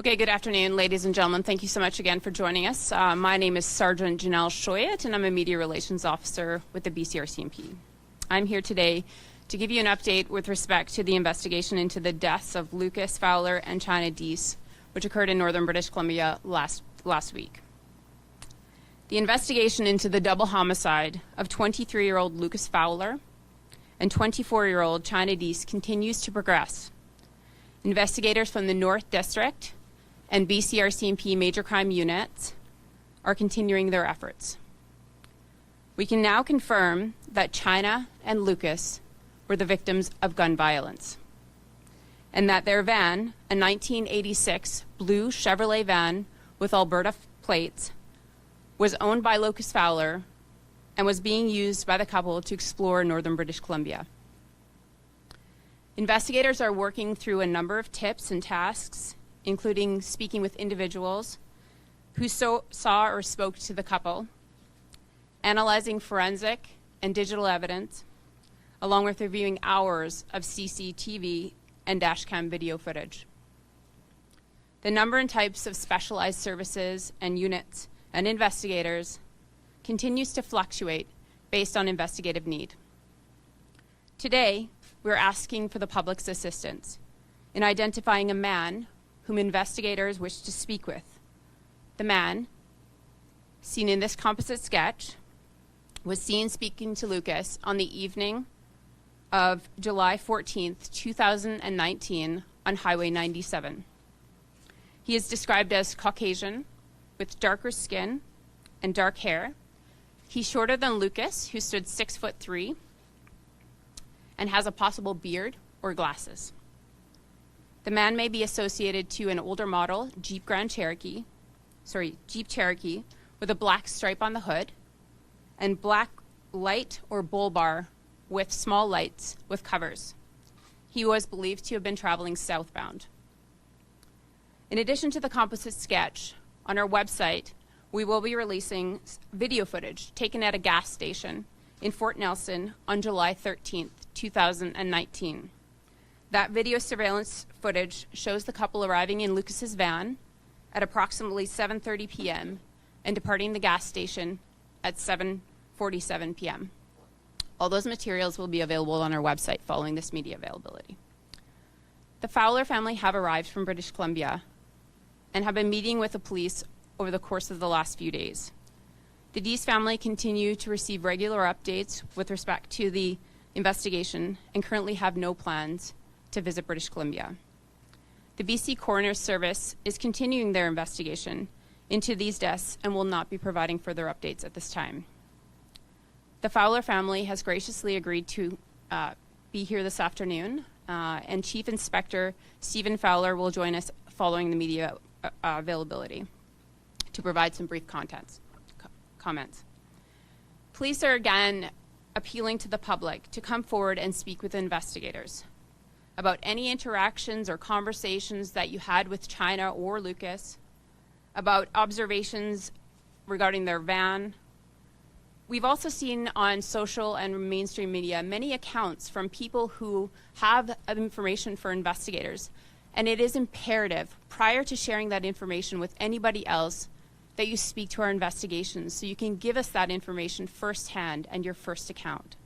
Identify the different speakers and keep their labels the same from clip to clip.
Speaker 1: Okay, good afternoon, ladies and gentlemen. Thank you so much again for joining us. My name is Sergeant Janelle Shoyat, and I'm a Media Relations Officer with the BCRCMP. I'm here today to give you an update with respect to the investigation into the deaths of Lucas Fowler and Chynna Deese, which occurred in northern British Columbia last week. The investigation into the double homicide of 23-year-old Lucas Fowler and 24-year-old Chynna Deese continues to progress. Investigators from the North District and BCRCMP major crime units are continuing their efforts. We can now confirm that Chynna and Lucas were the victims of gun violence, and that their van, a 1986 blue Chevrolet van with Alberta plates, was owned by Lucas Fowler and was being used by the couple to explore northern British Columbia. Investigators are working through a number of tips and tasks, including speaking with individuals who saw or spoke to the couple, analyzing forensic and digital evidence, along with reviewing hours of CCTV and dashcam video footage. The number and types of specialized services and units and investigators continues to fluctuate based on investigative need. Today, we're asking for the public's assistance in identifying a man whom investigators wish to speak with. The man, seen in this composite sketch, was seen speaking to Lucas on the evening of July 14th, 2019 on Highway 97. He is described as Caucasian with darker skin and dark hair. He's shorter than Lucas, who stood 6'3", and has a possible beard or glasses. The man may be associated to an older model Jeep Cherokee with a black stripe on the hood and black light or bull bar with small lights with covers. He was believed to have been traveling southbound. In addition to the composite sketch, on our website, we will be releasing video footage taken at a gas station in Fort Nelson on July 13th, 2019. That video surveillance footage shows the couple arriving in Lucas's van at approximately 7:30 p.m. and departing the gas station at 7:47 p.m. All those materials will be available on our website following this media availability. The Fowler family have arrived from British Columbia and have been meeting with the police over the course of the last few days. The Deese family continue to receive regular updates with respect to the investigation and currently have no plans to visit British Columbia. The BC Coroner's Service is continuing their investigation into these deaths and will not be providing further updates at this time. The Fowler family has graciously agreed to be here this afternoon, and Chief Inspector Stephen Fowler will join us following the media availability to provide some brief comments. Police are again appealing to the public to come forward and speak with investigators about any interactions or conversations that you had with Chynna or Lucas, about observations regarding their van. We've also seen on social and mainstream media many accounts from people who have information for investigators, and it is imperative prior to sharing that information with anybody else that you speak to our investigations so you can give us that information firsthand and your first account.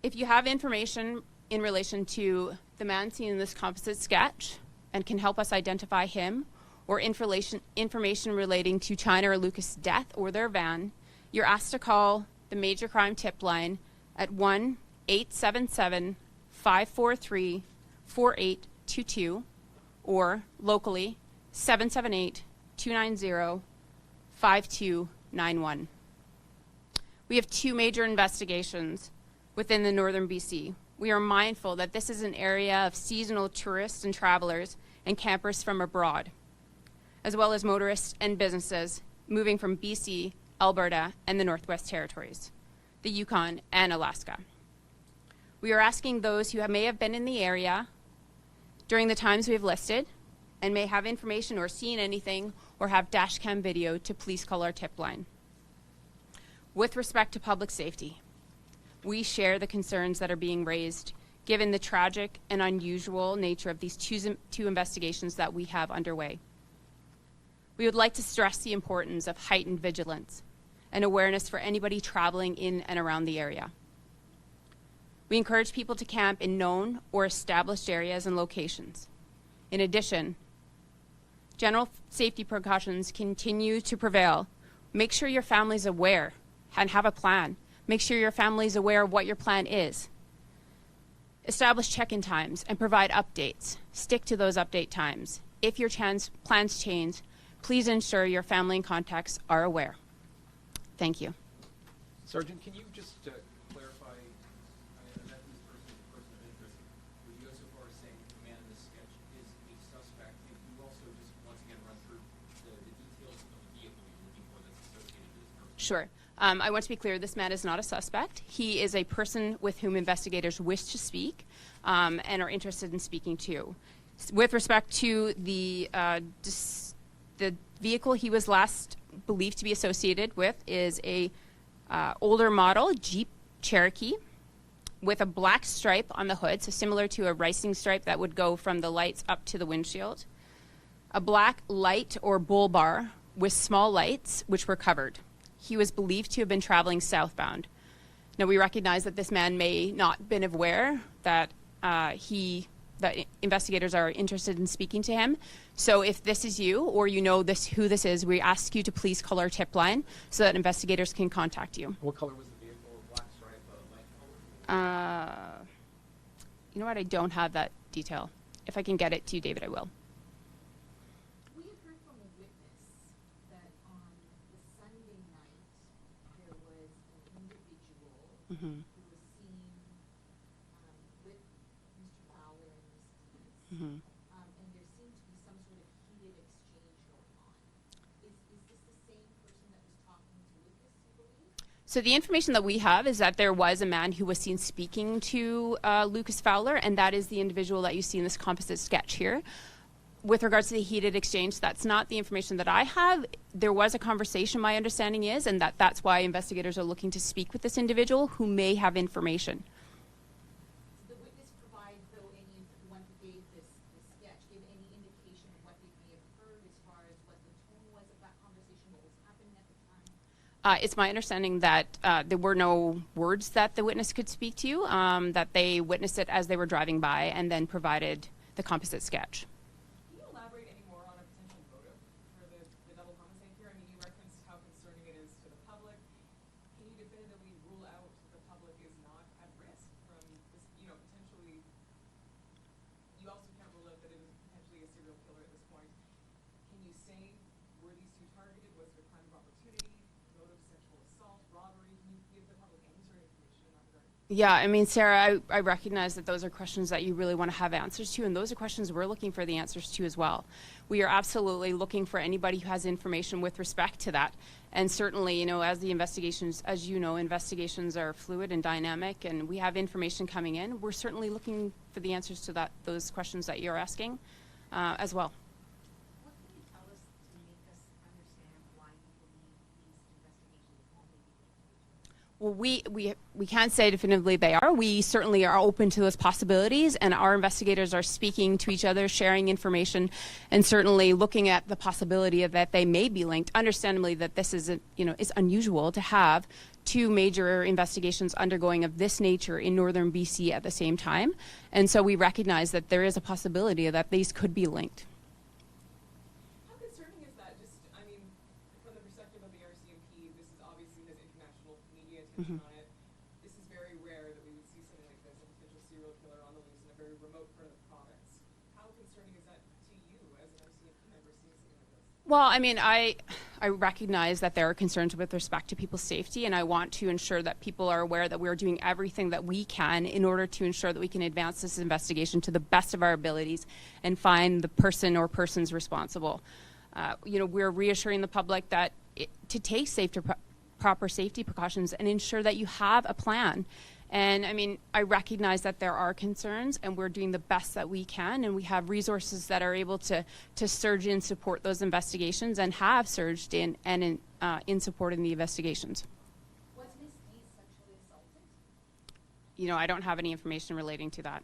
Speaker 1: If you have information in relation to the man seen in this composite sketch and can help us identify him, or information relating to Chynna or Lucas' death or their van, you're asked to call the Major Crime Tip Line at 1-877-543-4822 or locally 778-290-5291. We have two major investigations within the northern BC. We are mindful that this is an area of seasonal tourists and travelers and campers from abroad, as well as motorists and businesses moving from BC, Alberta, and the Northwest Territories, the Yukon, and Alaska. We are asking those who may have been in the area during the times we have listed and may have information or seen anything or have dashcam video to please call our tip line. With respect to public safety, we share the concerns that are being raised given the tragic and unusual nature of these two investigations that we have underway. We would like to stress the importance of heightened vigilance and awareness for anybody traveling in and around the area. We encourage people to camp in known or established areas and locations. In addition, general safety precautions continue to prevail. Make sure your family's aware and have a plan. Make sure your family's aware of what your plan is. Establish check-in times and provide updates. Stick to those update times. If your plans change, please ensure your family and contacts are aware. Thank you.
Speaker 2: Sergeant, can you just clarify, that this person is a person of interest, would you go so far as saying the man in this sketch is a suspect? Can you also just once again run through the details of the vehicle you're looking for that's associated with this person?
Speaker 1: Sure. I want to be clear, this man is not a suspect. He is a person with whom investigators wish to speak and are interested in speaking to. With respect to the vehicle he was last believed to be associated with is a older model Jeep Cherokee with a black stripe on the hood, so similar to a racing stripe that would go from the lights up to the windshield. A black light or bull bar with small lights which were covered. He was believed to have been traveling southbound. Now, we recognize that this man may not have been aware that that investigators are interested in speaking to him. So if this is you or you know who this is, we ask you to please call our tip line so that investigators can contact you.
Speaker 2: What color was the vehicle? Black stripe, light color?
Speaker 1: You know what? I don't have that detail. If I can get it to you, David, I will.
Speaker 3: We have heard from a witness that on the Sunday night there was an individual who was seen with Mr. Fowler and Ms. Deese, and there seemed to be some sort of heated exchange going on. Is this the same person that was talking to Lucas, you believe?
Speaker 1: So the information that we have is that there was a man who was seen speaking to Lucas Fowler, and that is the individual that you see in this composite sketch here. With regards to the heated exchange, that's not the information that I have. There was a conversation, my understanding is, and that's why investigators are looking to speak with this individual who may have information.
Speaker 3: Did the witness provide, though, the one who gave this sketch, give any indication of what they may have heard as far as what the tone was of that conversation, what was happening at the time?
Speaker 1: It's my understanding that there were no words that the witness could speak to, that they witnessed it as they were driving by and then provided the composite sketch.
Speaker 4: Can you elaborate any more on a potential motive for the double homicide here? I mean, you referenced how concerning it is to the public. Can you definitively rule out the public is not at risk from this, potentially? You also can't rule out that it is potentially a serial killer at this point. Can you say, were these two targeted? Was it a crime of opportunity? Motive, sexual assault, robbery? Can you give the public any sort of information in that regard?
Speaker 1: Yeah, I mean, Sarah, I recognize that those are questions that you really want to have answers to, and those are questions we're looking for the answers to as well. We are absolutely looking for anybody who has information with respect to that. And certainly, as the investigations, as you know, investigations are fluid and dynamic, and we have information coming in. We're certainly looking for the answers to those questions that you're asking as well.
Speaker 3: What can you tell us to make us understand why you believe these investigations won't be completed?
Speaker 1: Well, we can't say definitively they are. We certainly are open to those possibilities, and our investigators are speaking to each other, sharing information, and certainly looking at the possibility of that they may be linked. Understandably, that this is is unusual to have two major investigations undergoing of this nature in northern BC at the same time, and so we recognize that there is a possibility that these could be linked.
Speaker 4: How concerning is that? Just, I mean, from the perspective of the RCMP, this is obviously has international media attention on it. This is very rare that we would see something like this, a potential serial killer on the loose in a very remote part of the province. How concerning is that to you as an RCMP member seeing something like this?
Speaker 1: Well, I mean, I recognize that there are concerns with respect to people's safety, and I want to ensure that people are aware that we're doing everything that we can in order to ensure that we can advance this investigation to the best of our abilities and find the person or persons responsible. We're reassuring the public that to take proper safety precautions and ensure that you have a plan. And I mean, I recognize that there are concerns, and we're doing the best that we can, and we have resources that are able to surge in, support those investigations, and have surged in and in supporting the investigations.
Speaker 3: Was Ms. Deese sexually
Speaker 1: I don't have any information relating to that.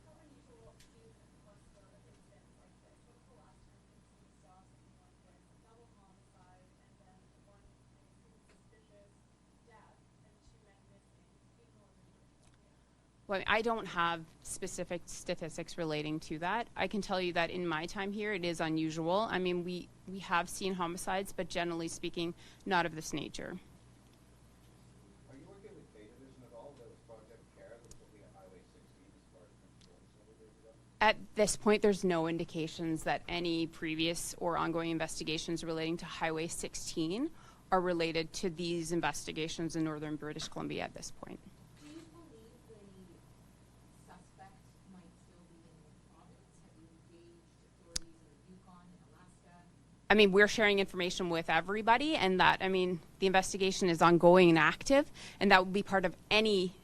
Speaker 5: How unusual do you think was for an incident like this? When was the last time you saw something like this? Double homicide, and then one suspicious death, and two men missing in northern British Columbia.
Speaker 1: Well, I don't have specific statistics relating to that. I can tell you that in my time here, it is unusual. I mean, we have seen homicides, but generally speaking, not of this nature.
Speaker 6: Are you working with data vision at all? There was Project CARE that was looking at Highway 16 as far as control several days ago.
Speaker 1: At this point, there's no indications that any previous or ongoing investigations relating to Highway 16 are related to these investigations in northern British Columbia at this point.
Speaker 3: Do you believe the suspect might still be in the province? Have you engaged authorities in the Yukon and Alaska?
Speaker 1: I mean, we're sharing information with everybody, and that, I mean, the investigation is ongoing and active, and that would be part of any,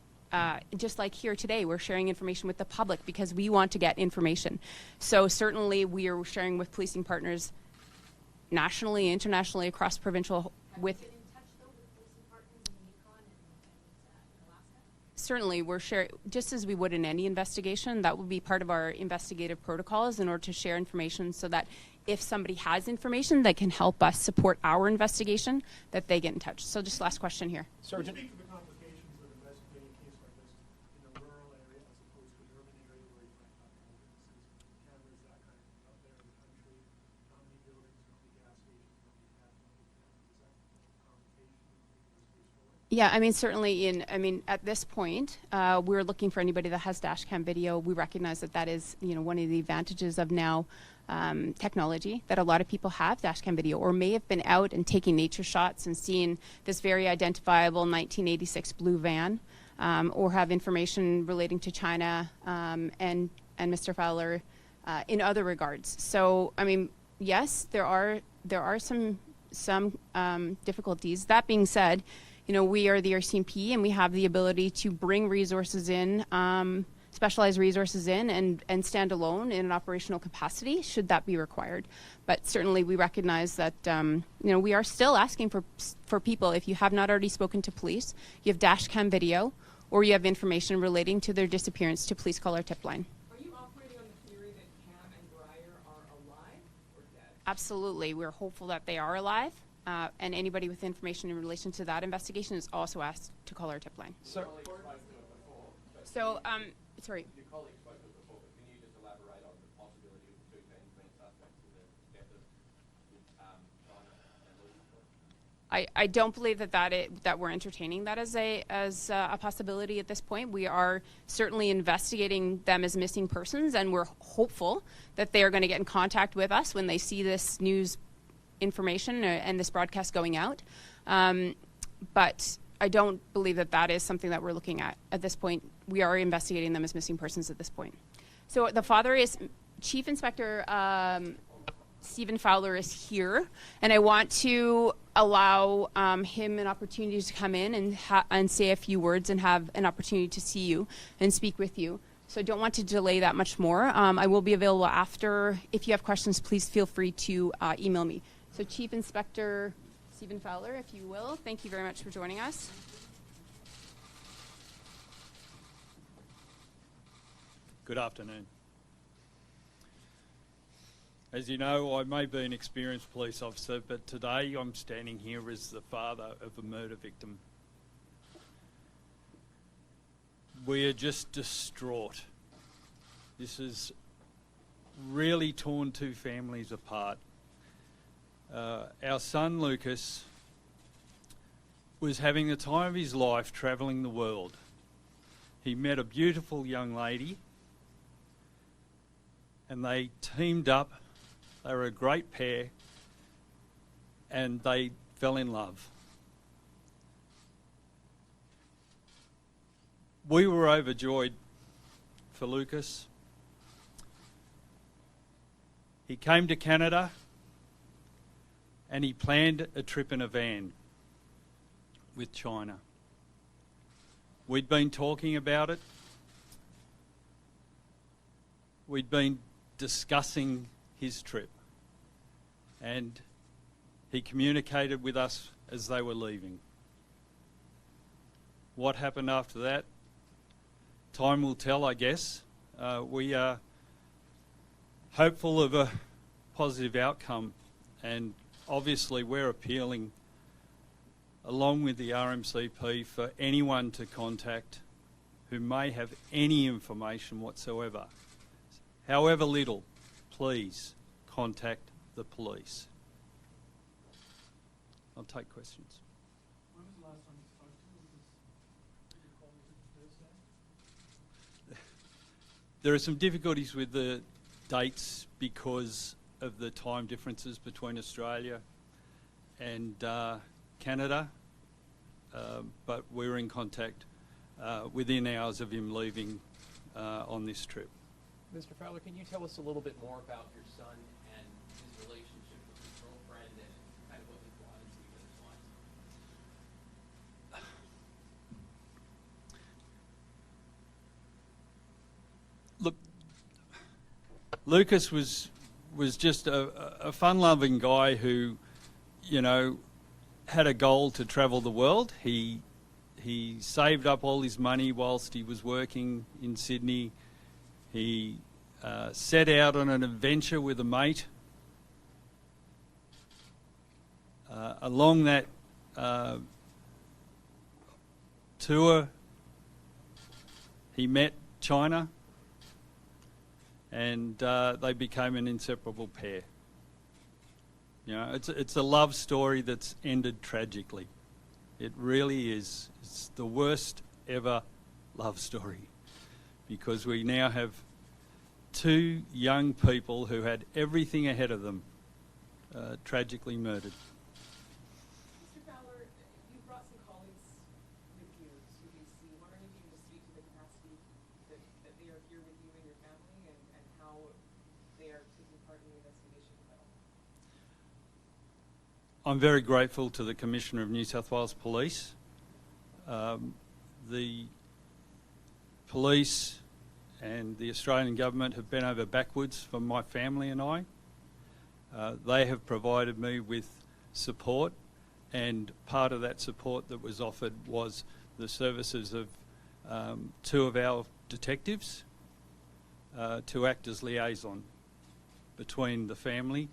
Speaker 1: just like here today, we're sharing information with the public because we want to get information. So certainly we are sharing with policing partners nationally, internationally, across provincial,
Speaker 3: Have
Speaker 1: with
Speaker 3: you been in touch, though, with policing partners in the Yukon and Alaska?
Speaker 1: certainly we're sharing, just as we would in any investigation, that would be part of our investigative protocols in order to share information so that if somebody has information that can help us support our investigation, that they get in touch. So just last question here.
Speaker 2: Sergeant.
Speaker 7: Speak to the complications of investigating a case like this in a rural area as opposed to an urban area where you might have more witnesses, cameras, that kind of thing. Out there in the country, how many buildings, how many gas stations, how many cameras? Is that a complication in this case forward?
Speaker 1: Yeah, I mean, certainly at this point, we're looking for anybody that has dash cam video. We recognize that that is, one of the advantages of now technology, that a lot of people have dash cam video or may have been out and taking nature shots and seeing this very identifiable 1986 blue van, or have information relating to Chynna and Mr. Fowler in other regards. So, I mean, yes, there are some difficulties. That being said, we are the RCMP and we have the ability to bring resources in, specialized resources in, and stand alone in an operational capacity should that be required. But certainly we recognize that we are still asking for people. If you have not already spoken to police, you have dash cam video, or you have information relating to their disappearance, to please call our tip line.
Speaker 4: Are you operating on the theory that Cam and Breyer are alive or dead?
Speaker 1: Absolutely, we're hopeful that they are alive, and anybody with information in relation to that investigation is also asked to call our tip line.
Speaker 2: Sir.
Speaker 1: So, sorry.
Speaker 6: Your colleague spoke to it before, but can you just elaborate on the possibility of the two men being suspects in the death of Chynna and Lucas?
Speaker 1: I don't believe that we're entertaining that as a possibility at this point. We are certainly investigating them as missing persons, and we're hopeful that they are going to get in contact with us when they see this news information and this broadcast going out. But I don't believe that is something that we're looking at this point. We are investigating them as missing persons at this point. So the father is Chief Inspector Stephen Fowler is here, and I want to allow him an opportunity to come in and say a few words and have an opportunity to see you and speak with you. So I don't want to delay that much more. I will be available after. If you have questions, please feel free to email me. So Chief Inspector Stephen Fowler, if you will, thank you very much for joining us.
Speaker 8: Good afternoon. As you know, I may be an experienced police officer, but today I'm standing here as the father of a murder victim. We are just distraught. This has really torn two families apart. Our son Lucas was having the time of his life travelling the world. He met a beautiful young lady and they teamed up. They were a great pair and they fell in love. We were overjoyed for Lucas. He came to Canada and he planned a trip in a van with Chynna. We'd been talking about it. We'd been discussing his trip. And he communicated with us as they were leaving. What happened after that time will tell, I guess. We are hopeful of a positive outcome, and obviously we're appealing, along with the RMCP, for anyone to contact who may have any information whatsoever. However little, please contact the police. I'll take questions.
Speaker 7: When was the last time you spoke to him? Because you called me Thursday.
Speaker 8: There are some difficulties with the dates because of the time differences between Australia and Canada, but we were in contact within hours of him leaving on this trip.
Speaker 2: Mr. Fowler, can you tell us a little bit more about your son and his relationship with his girlfriend and kind of what he brought into each other's lives?
Speaker 8: Look, Lucas was just a fun-loving guy who, you know, had a goal to travel the world. He saved up all his money whilst he was working in Sydney. He set out on an adventure with a mate. Along that tour, he met Chynna, and they became an inseparable pair. You know, it's a love story that's ended tragically. It really is. It's the worst ever love story, because we now have two young people who had everything ahead of them tragically murdered.
Speaker 4: Mr. Fowler, you brought some colleagues with you to BC. Wondering if you can just speak to the capacity that they are here with you and your family, and how they are taking part in the investigation as well.
Speaker 8: I'm very grateful to the Commissioner of New South Wales Police. The police and the Australian government have bent over backwards for my family and I. They have provided me with support, and part of that support that was offered was the services of two of our detectives to act as liaison between the family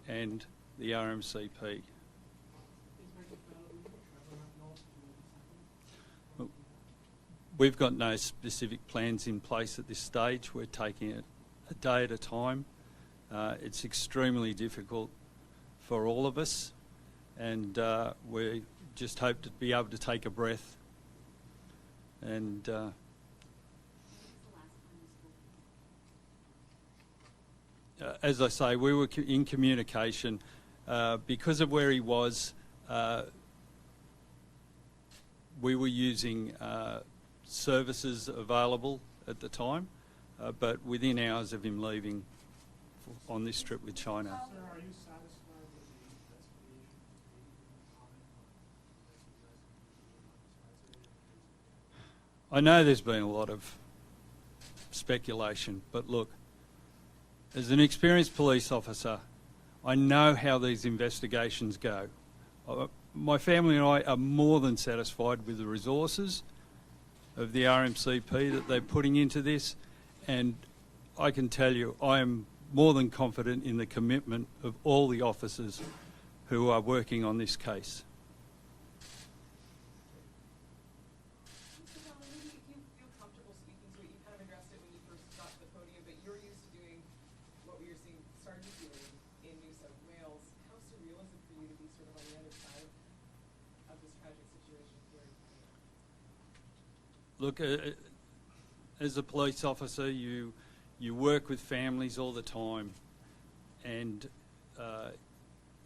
Speaker 8: and the RMCP. We've got no specific plans in place at this stage. We're taking it a day at a time. It's extremely difficult for all of us, and we just hope to be able to take a breath. And as I say, we were in communication because of where he was. We were using services available at the time, but within hours of him leaving on this trip with Chynna.
Speaker 7: Sir, are you satisfied with the investigation? Comment on
Speaker 8: I know there's been a lot of speculation, but look, as an experienced police officer, I know how these investigations go. My family and I are more than satisfied with the resources of the RMCP that they're putting into this, and I can tell you I am more than confident in the commitment of all the officers who are working on this case.
Speaker 4: Mr. Fowler, maybe if you feel comfortable speaking to it, you kind of addressed it when you first got to the podium, but you're used to doing what we were seeing starting doing in New South Wales. How surreal is it for you to be sort of on the other side of this tragic situation here in Canada?
Speaker 8: Look, as a police officer, you work with families all the time, and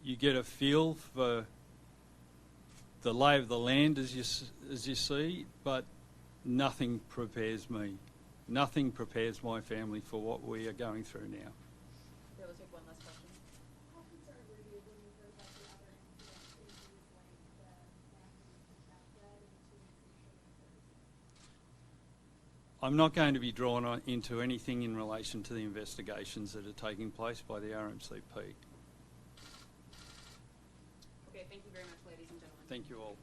Speaker 8: you get a feel for the lay of the land as you see, but nothing prepares me. Nothing prepares my family for what we are going through now.
Speaker 1: We'll take one last question.
Speaker 5: How concerned were you when you heard about the other incidents in Greece, like the family that fled and the 2 weeks of shelters?
Speaker 8: I'm not going to be drawn into anything in relation to the investigations that are taking place by the RMCP.
Speaker 1: Okay, thank you very much, ladies and gentlemen.
Speaker 8: Thank you all.